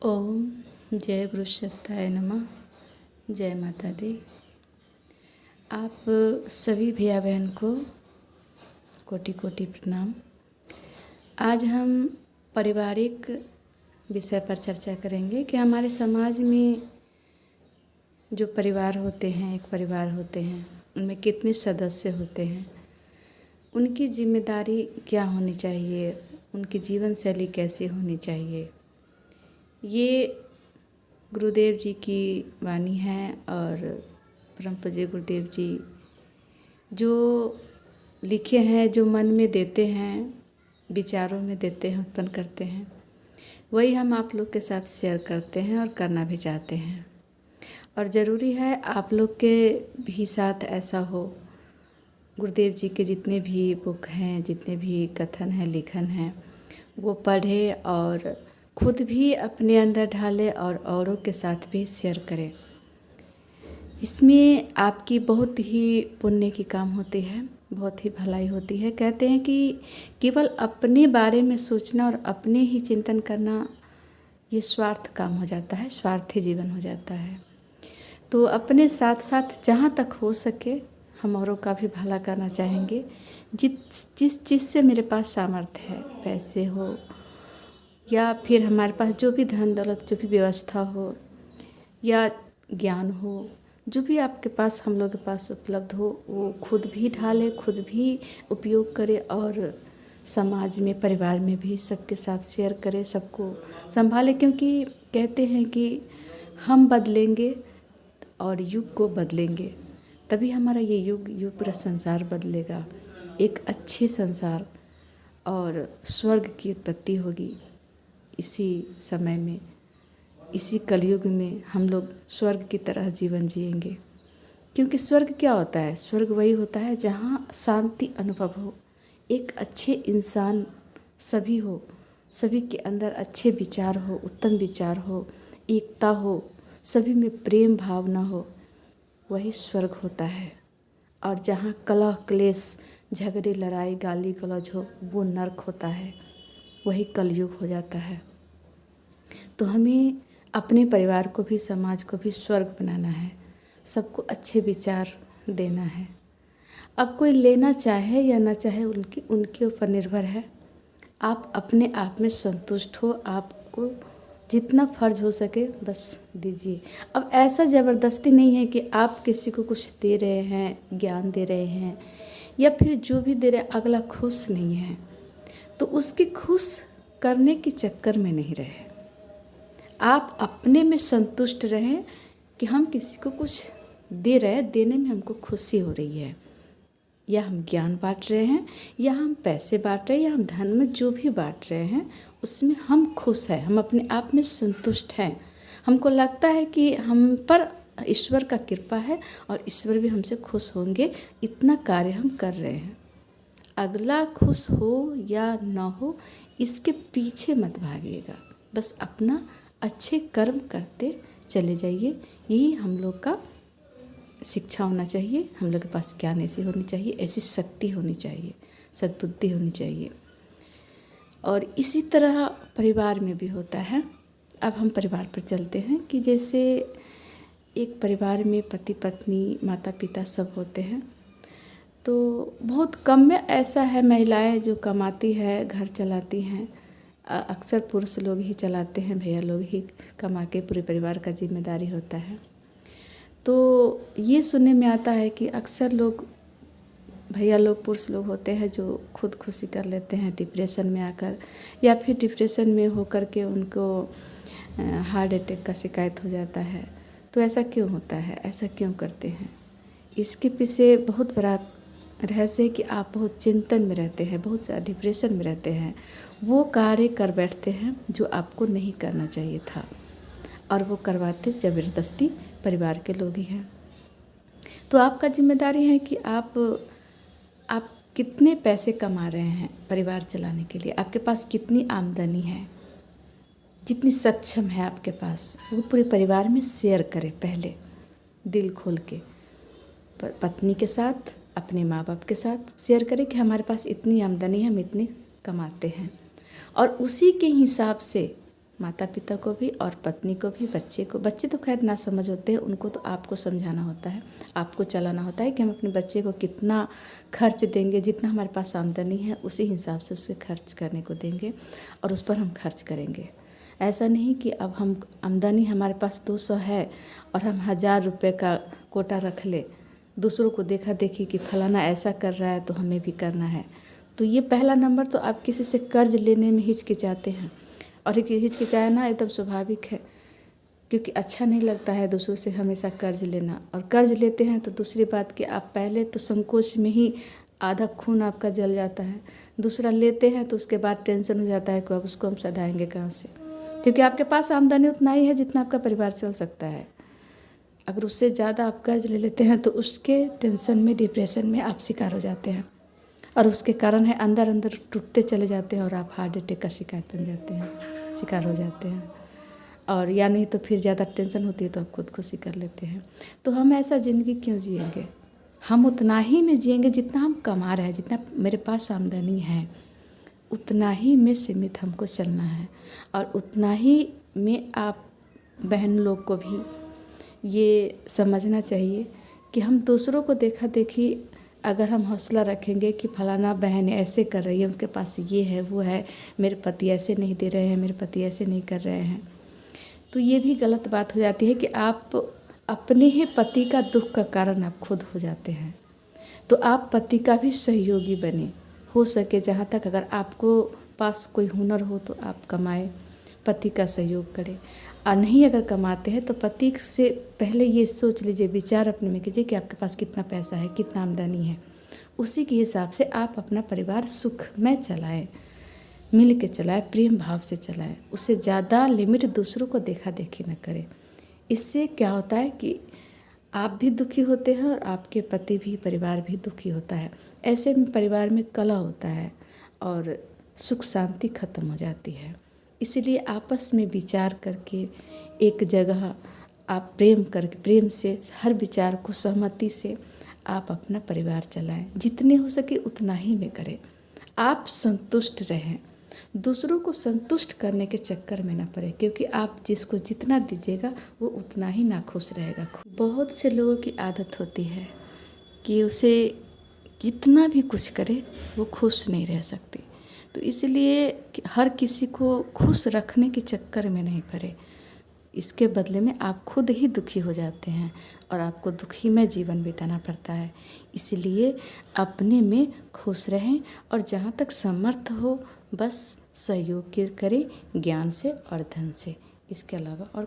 ओम जय गुरु सत्ताय नमः। जय माता दी। आप सभी भैया बहन को कोटि कोटि प्रणाम। आज हम पारिवारिक विषय पर चर्चा करेंगे कि हमारे समाज में जो परिवार होते हैं, एक परिवार होते हैं, उनमें कितने सदस्य होते हैं, उनकी जिम्मेदारी क्या होनी चाहिए, उनकी जीवन शैली कैसी होनी चाहिए। ये गुरुदेव जी की वाणी है और परम पूज्य गुरुदेव जी जो लिखे हैं, जो मन में देते हैं, विचारों में देते हैं, उत्पन्न करते हैं, वही हम आप लोग के साथ शेयर करते हैं और करना भी चाहते हैं। और ज़रूरी है आप लोग के भी साथ ऐसा हो। गुरुदेव जी के जितने भी बुक हैं, जितने भी कथन हैं, लिखन हैं, वो पढ़े और खुद भी अपने अंदर ढाले और औरों के साथ भी शेयर करें। इसमें आपकी बहुत ही पुण्य की काम होती है, बहुत ही भलाई होती है। कहते हैं कि केवल अपने बारे में सोचना और अपने ही चिंतन करना, ये स्वार्थ काम हो जाता है, स्वार्थी जीवन हो जाता है। तो अपने साथ साथ जहाँ तक हो सके हम औरों का भी भला करना चाहेंगे। जिस चीज़ से मेरे पास सामर्थ्य है, पैसे हो या फिर हमारे पास जो भी धन दौलत, जो भी व्यवस्था हो या ज्ञान हो, जो भी आपके पास, हम लोग के पास उपलब्ध हो, वो खुद भी ढाले, खुद भी उपयोग करे और समाज में, परिवार में भी सबके साथ शेयर करे, सबको संभाले। क्योंकि कहते हैं कि हम बदलेंगे और युग को बदलेंगे, तभी हमारा ये युग पूरा संसार बदलेगा। एक अच्छे संसार और स्वर्ग की उत्पत्ति होगी। इसी समय में, इसी कलयुग में हम लोग स्वर्ग की तरह जीवन जिएंगे। क्योंकि स्वर्ग क्या होता है? स्वर्ग वही होता है जहाँ शांति अनुभव हो, एक अच्छे इंसान सभी हो, सभी के अंदर अच्छे विचार हो, उत्तम विचार हो, एकता हो, सभी में प्रेम भावना हो, वही स्वर्ग होता है। और जहाँ कलह क्लेश, झगड़े, लड़ाई, गाली गलौज हो, वो नर्क होता है, वही कलयुग हो जाता है। तो हमें अपने परिवार को भी, समाज को भी स्वर्ग बनाना है, सबको अच्छे विचार देना है। अब कोई लेना चाहे या ना चाहे, उनके ऊपर निर्भर है। आप अपने आप में संतुष्ट हो, आपको जितना फर्ज हो सके बस दीजिए। अब ऐसा ज़बरदस्ती नहीं है कि आप किसी को कुछ दे रहे हैं, ज्ञान दे रहे हैं या फिर जो भी दे रहे, अगला खुश नहीं है तो उसके खुश करने के चक्कर में नहीं रहे। आप अपने में संतुष्ट रहें कि हम किसी को कुछ दे रहे हैं, देने में हमको खुशी हो रही है, या हम ज्ञान बांट रहे हैं, या हम पैसे बांट रहे हैं, या हम धन में जो भी बांट रहे हैं उसमें हम खुश हैं, हम अपने आप में संतुष्ट हैं। हमको लगता है कि हम पर ईश्वर का कृपा है और ईश्वर भी हमसे खुश होंगे, इतना कार्य हम कर रहे हैं। अगला खुश हो या ना हो, इसके पीछे मत भागिएगा, बस अपना अच्छे कर्म करते चले जाइए। यही हम लोग का शिक्षा होना चाहिए। हम लोग के पास ज्ञान ऐसी होनी चाहिए, ऐसी शक्ति होनी चाहिए, सद्बुद्धि होनी चाहिए। और इसी तरह परिवार में भी होता है। अब हम परिवार पर चलते हैं कि जैसे एक परिवार में पति पत्नी, माता पिता सब होते हैं, तो बहुत कम में ऐसा है महिलाएं जो कमाती है, घर चलाती हैं। अक्सर पुरुष लोग ही चलाते हैं, भैया लोग ही कमा के पूरे परिवार का जिम्मेदारी होता है। तो ये सुनने में आता है कि अक्सर लोग, भैया लोग, पुरुष लोग होते हैं जो खुद खुशी कर लेते हैं डिप्रेशन में आकर, या फिर डिप्रेशन में होकर के उनको हार्ट अटैक का शिकायत हो जाता है। तो ऐसा क्यों होता है? ऐसा क्यों करते हैं? इसके पीछे बहुत बड़ा रहस्य है कि आप बहुत चिंतन में रहते हैं, बहुत ज़्यादा डिप्रेशन में रहते हैं, वो कार्य कर बैठते हैं जो आपको नहीं करना चाहिए था, और वो करवाते ज़बरदस्ती परिवार के लोग ही हैं। तो आपका जिम्मेदारी है कि आप कितने पैसे कमा रहे हैं परिवार चलाने के लिए, आपके पास कितनी आमदनी है, जितनी सक्षम है आपके पास, वो पूरे परिवार में शेयर करें। पहले दिल खोल के पत्नी के साथ, अपने माँ बाप के साथ शेयर करें कि हमारे पास इतनी आमदनी है, हम इतनी कमाते हैं, और उसी के हिसाब से माता पिता को भी और पत्नी को भी, बच्चे को। बच्चे तो खैर ना समझ होते हैं, उनको तो आपको समझाना होता है, आपको चलाना होता है कि हम अपने बच्चे को कितना खर्च देंगे, जितना हमारे पास आमदनी है उसी हिसाब से उसे खर्च करने को देंगे और उस पर हम खर्च करेंगे। ऐसा नहीं कि अब हम आमदनी हमारे पास 200 है और हम 1000 रुपये का कोटा रख ले, दूसरों को देखा देखी कि फलाना ऐसा कर रहा है तो हमें भी करना है। तो ये पहला नंबर तो आप किसी से कर्ज लेने में हिचकिचाते हैं, और एक हिचकिचाना एकदम स्वाभाविक है, क्योंकि अच्छा नहीं लगता है दूसरों से हमेशा कर्ज लेना। और कर्ज लेते हैं तो दूसरी बात कि आप पहले तो संकोच में ही आधा खून आपका जल जाता है, दूसरा लेते हैं तो उसके बाद टेंशन हो जाता है कि अब उसको हम सधाएंगे कहाँ से, क्योंकि आपके पास आमदनी उतना ही है जितना आपका परिवार चल सकता है। अगर उससे ज़्यादा आप कर्ज ले लेते हैं तो उसके टेंशन में, डिप्रेशन में आप शिकार हो जाते हैं, और उसके कारण है अंदर अंदर टूटते चले जाते हैं और आप हार्ट अटैक का शिकार हो जाते हैं। और या नहीं तो फिर ज़्यादा टेंशन होती है तो आप खुदकुशी कर लेते हैं। तो हम ऐसा ज़िंदगी क्यों जिएंगे? हम उतना ही में जिएंगे जितना हम कमा रहे हैं, जितना मेरे पास आमदनी है उतना ही में सीमित हमको चलना है। और उतना ही में आप बहन लोग को भी ये समझना चाहिए कि हम दूसरों को देखा देखी अगर हम हौसला रखेंगे कि फलाना बहन ऐसे कर रही है, उसके पास ये है वो है, मेरे पति ऐसे नहीं दे रहे हैं, मेरे पति ऐसे नहीं कर रहे हैं, तो ये भी गलत बात हो जाती है कि आप अपने ही पति का दुख का कारण आप खुद हो जाते हैं। तो आप पति का भी सहयोगी बने, हो सके जहाँ तक अगर आपको पास कोई हुनर हो तो आप कमाए, पति का सहयोग करें। और नहीं अगर कमाते हैं तो पति से पहले ये सोच लीजिए, विचार अपने में कीजिए कि आपके पास कितना पैसा है, कितना आमदनी है, उसी के हिसाब से आप अपना परिवार सुख में चलाएं, मिल के चलाएं, प्रेम भाव से चलाएं। उससे ज़्यादा लिमिट दूसरों को देखा देखी न करें। इससे क्या होता है कि आप भी दुखी होते हैं और आपके पति भी, परिवार भी दुखी होता है। ऐसे में परिवार में कलह होता है और सुख शांति खत्म हो जाती है। इसलिए आपस में विचार करके एक जगह आप प्रेम से हर विचार को सहमति से आप अपना परिवार चलाएं। जितने हो सके उतना ही में करें। आप संतुष्ट रहें, दूसरों को संतुष्ट करने के चक्कर में ना पड़े, क्योंकि आप जिसको जितना दीजिएगा वो उतना ही नाखुश रहेगा। बहुत से लोगों की आदत होती है कि उसे जितना भी कुछ करे वो खुश नहीं रह सकती। तो इसलिए हर किसी को खुश रखने के चक्कर में नहीं पड़े, इसके बदले में आप खुद ही दुखी हो जाते हैं और आपको दुखी में जीवन बिताना पड़ता है। इसलिए अपने में खुश रहें और जहाँ तक समर्थ हो बस सहयोग करें, ज्ञान से और धन से, इसके अलावा और